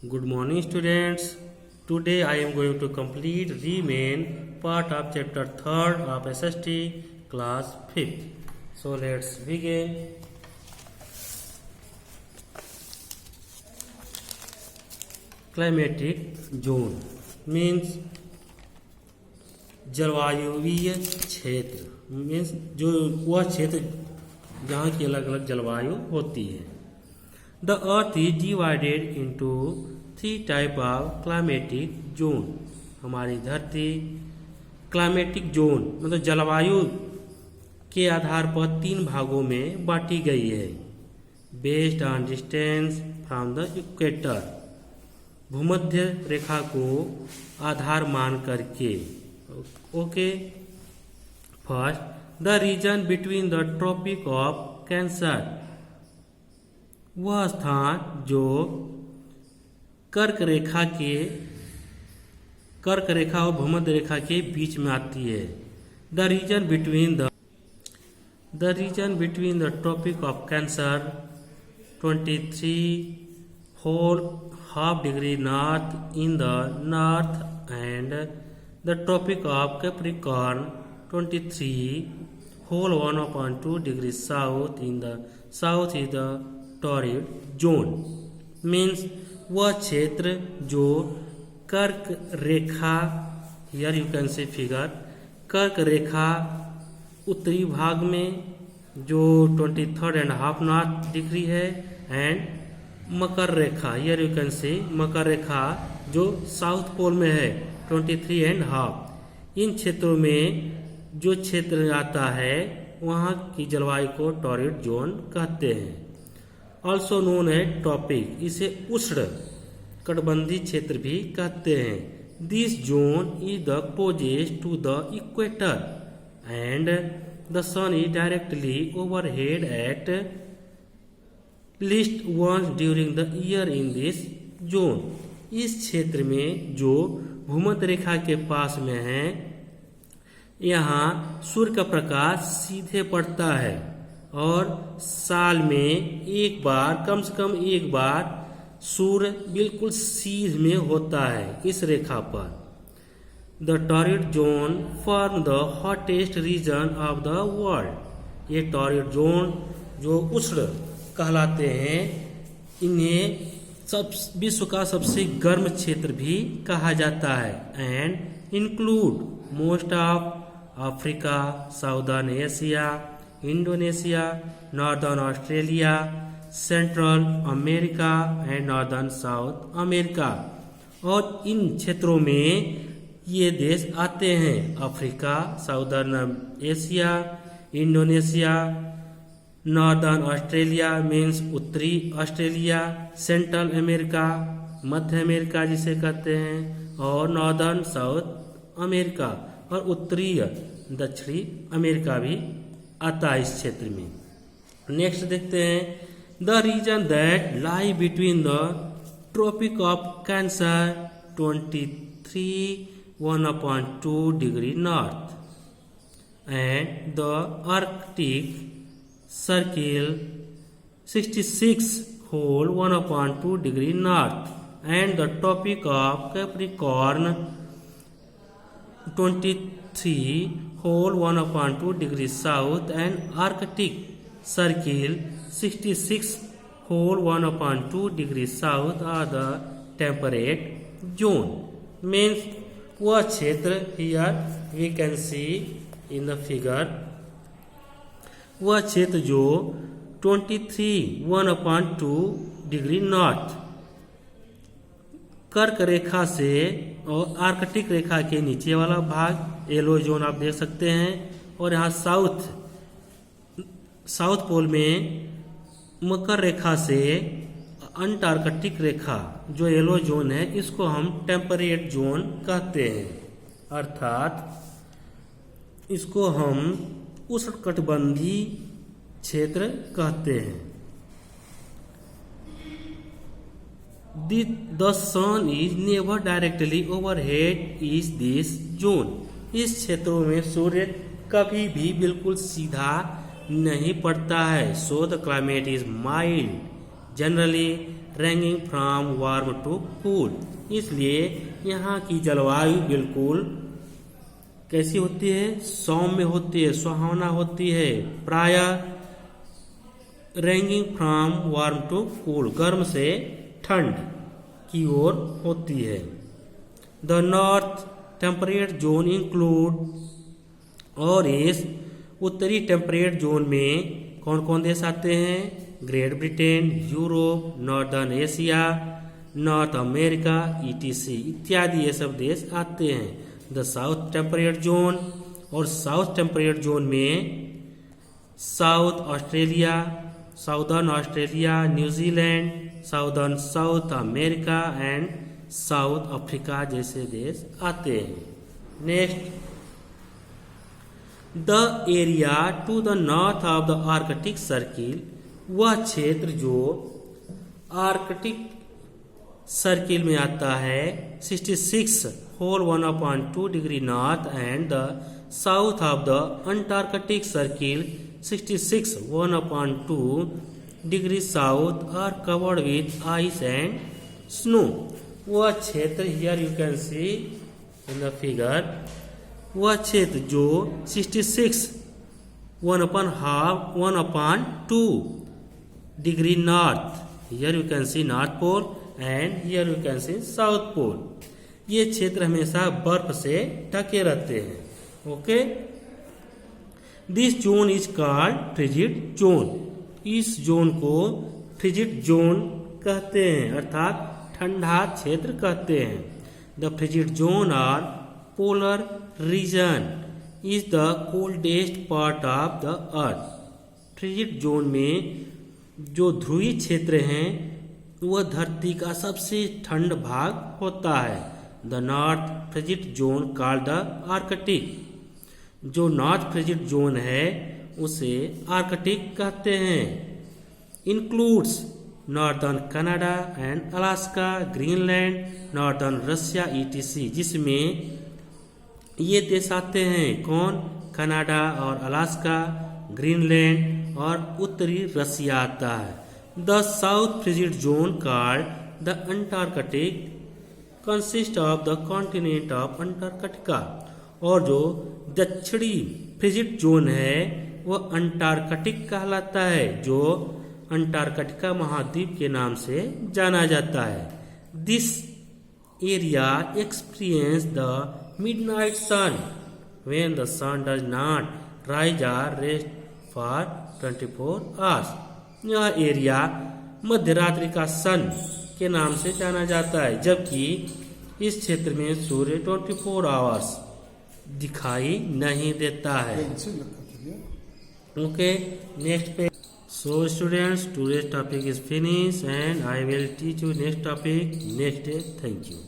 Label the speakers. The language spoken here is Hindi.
Speaker 1: Good morning, students. Today I am going to complete remain part of chapter 3rd of SST class 5th. So let's begin. Climatic zone means जलवायुवीय क्षेत्र मीन्स जो वह क्षेत्र जहाँ की अलग अलग जलवायु होती है. The earth is divided into 3 type of climatic zone. हमारी धरती क्लाइमेटिक जोन मतलब जलवायु के आधार पर 3 भागों में बांटी गई है. Based on distance from the equator, भूमध्य रेखा को आधार मान करके. Okay. First, the region between the Tropic of Cancer, वह स्थान जो कर्क रेखा और भूमध्य रेखा के बीच में आती है. The region between the Tropic of Cancer 23.5 degree north in the north and the tropic of Capricorn 23.1/2 degree south in the south is the torrid zone. Means वह क्षेत्र जो कर्क रेखा, here you can see figure, कर्क रेखा उत्तरी भाग में जो 23.5 नॉर्थ डिग्री है एंड मकर रेखा, हियर यू कैन सी मकर रेखा जो साउथ पोल में है 23.5. इन क्षेत्रों में जो क्षेत्र आता है वहाँ की जलवायु को टॉरिड जोन कहते हैं. ऑल्सो नोन है टॉपिक, इसे उष्ण कटिबंधीय क्षेत्र भी कहते हैं. This zone is the closest to the equator and the sun is directly overhead at least once during the year in this zone. इस क्षेत्र में जो भूमध्य रेखा के पास में है, यहाँ सूर्य का प्रकाश सीधे पड़ता है और साल में एक बार, कम से कम एक बार सूर्य बिल्कुल सीध में होता है इस रेखा पर. The torrid zone form the hottest region of the world. ये टॉरिड जोन जो उष्ण कहलाते हैं, इन्हें विश्व का सबसे गर्म क्षेत्र भी कहा जाता है. And include most of Africa, southern Asia, Indonesia, northern Australia, central America and northern south America. और इन क्षेत्रों में ये देश आते हैं: Africa, southern Asia, Indonesia, northern Australia means उत्तरी ऑस्ट्रेलिया, सेंट्रल अमेरिका मध्य अमेरिका जिसे कहते हैं, और नॉर्दर्न साउथ अमेरिका और उत्तरीय दक्षिणी अमेरिका भी आता है इस क्षेत्र में. नेक्स्ट देखते हैं, the region that lie between the Tropic of Cancer 23.1/2 degree north and the Arctic Circle 66.1/2 degree north and the Tropic of Capricorn 23.1/2 degree south and Arctic Circle 66.1/2 degree south are the temperate zone. Means वह क्षेत्र, here we can see in the figure, वह क्षेत्र जो 23.1/2 डिग्री नॉर्थ कर्क रेखा से और आर्कटिक रेखा के नीचे वाला भाग येलो जोन आप देख सकते हैं, और यहाँ साउथ पोल में मकर रेखा से अंटार्कटिक रेखा जो येलो जोन है, इसको हम टेम्परेट जोन कहते हैं. अर्थात इसको हम उष्णकटिबंधीय क्षेत्र कहते हैं. The sun is never directly overhead is this zone. इस क्षेत्रों में सूर्य कभी भी बिल्कुल सीधा नहीं पड़ता है. So the climate is mild, generally ranging from warm to cool। इसलिए यहाँ की जलवायु बिल्कुल कैसी होती है, सौम्य होती है, सुहावना होती है, प्रायः ranging from warm to cool, गर्म से ठंड की ओर होती है। The north temperate zone include, और इस उत्तरी टेम्परेट जोन में कौन कौन देश आते हैं, great Britain, Europe, northern Asia, north America, etc इत्यादि ये सब देश आते हैं। द साउथ टेम्परेट जोन, और साउथ टेम्परेट जोन में south Australia, southern Australia, New Zealand, southern south America and south Africa जैसे देश आते हैं। Next, the area to the north of the Arctic circle, वह क्षेत्र जो आर्कटिक सर्किल में आता है 66 whole 1/2 degree north and the south of the Antarctic Circle 66 1/2 degree south are covered with ice and snow. वह क्षेत्र, here you can see in the figure, वह क्षेत्र जो 66 1/2 degree north, here you can see North Pole and here you can see South Pole, ये क्षेत्र हमेशा बर्फ से ढके रहते हैं। Okay, this zone is called frigid zone. इस जोन को फ्रिजिड जोन कहते हैं, अर्थात ठंडा क्षेत्र कहते हैं। The frigid zone are polar region is the coldest part of the earth. Frigid zone में जो ध्रुवीय क्षेत्र हैं वह धरती का सबसे ठंड भाग होता है। The north frigid zone called the Arctic, जो नॉर्थ फ्रिजिड जोन है उसे आर्कटिक कहते हैं। Includes northern Canada and Alaska, Greenland, northern Russia etc, जिसमें ये देश आते हैं कौन, कनाडा और अलास्का, ग्रीनलैंड और उत्तरी रसिया आता है। The south frigid zone called the Antarctic consist of the continent of Antarctica, और जो दक्षिणी फ्रिजिड जोन है वह अंटार्कटिक कहलाता है, जो अंटार्कटिका महाद्वीप के नाम से जाना जाता है। This area experience the midnight sun when the sun does not rise or rest for 24 hours। यह एरिया मध्यरात्रि का सन के नाम से जाना जाता है, जबकि इस क्षेत्र में सूर्य 24 आवर्स दिखाई नहीं देता है। ओके, नेक्स्ट पे। So students, today's topic is finished and I will teach you next topic next day. Thank you.